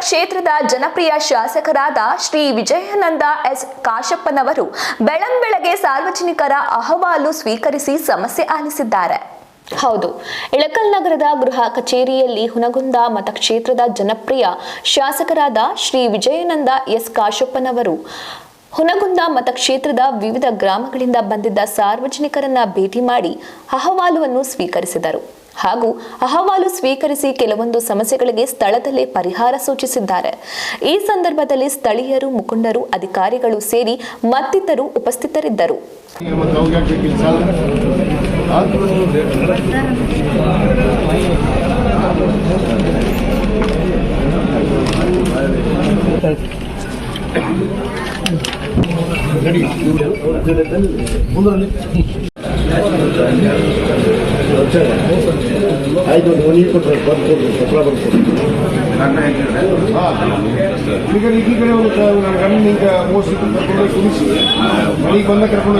ಮತಕ್ಷೇತ್ರದ ಜನಪ್ರಿಯ ಶಾಸಕರಾದ ಶ್ರೀ ವಿಜಯಾನಂದ ಎಸ್ ಕಾಶಪ್ಪನವರು ಬೆಳ್ಳಂಬೆಳಗ್ಗೆ ಸಾರ್ವಜನಿಕರ ಅಹವಾಲು ಸ್ವೀಕರಿಸಿ ಸಮಸ್ಯೆ ಆಲಿಸಿದ್ದಾರೆ. ಹೌದು, ಇಳಕಲ್ ನಗರದ ಗೃಹ ಕಚೇರಿಯಲ್ಲಿ ಹುನಗುಂದ ಮತಕ್ಷೇತ್ರದ ಜನಪ್ರಿಯ ಶಾಸಕರಾದ ಶ್ರೀ ವಿಜಯಾನಂದ ಎಸ್ ಕಾಶಪ್ಪನವರು ಹುನಗುಂದ ಮತಕ್ಷೇತ್ರದ ವಿವಿಧ ಗ್ರಾಮಗಳಿಂದ ಬಂದಿದ್ದ ಸಾರ್ವಜನಿಕರನ್ನ ಭೇಟಿ ಮಾಡಿ ಅಹವಾಲುವನ್ನು ಸ್ವೀಕರಿಸಿದರು ಹಾಗೂ ಅಹವಾಲು ಸ್ವೀಕರಿಸಿ ಕೆಲವೊಂದು ಸಮಸ್ಯೆಗಳಿಗೆ ಸ್ಥಳದಲ್ಲೇ ಪರಿಹಾರ ಸೂಚಿಸಿದ್ದಾರೆ. ಈ ಸಂದರ್ಭದಲ್ಲಿ ಸ್ಥಳೀಯರು, ಮುಖಂಡರು, ಅಧಿಕಾರಿಗಳು ಸೇರಿ ಮತ್ತಿತರರು ಉಪಸ್ಥಿತರಿದ್ದರು. ಆಯ್ತು, ನೀರು ಕೊಟ್ಟರೆ ಬರ್ಕೊಡ್ರಿ, ಕಪ್ಪಳ ಬರ್ಕೊಡ್ರಿ. ಈಗ ಈ ಕಡೆ ನನ್ನ ಗಂಡ ಈಗ ಮೋಸಿ ಕರ್ಕೊಂಡು ಕುಣಿಸಿ ಮನೆಗೆ ಬಂದ ಕರ್ಕೊಂಡು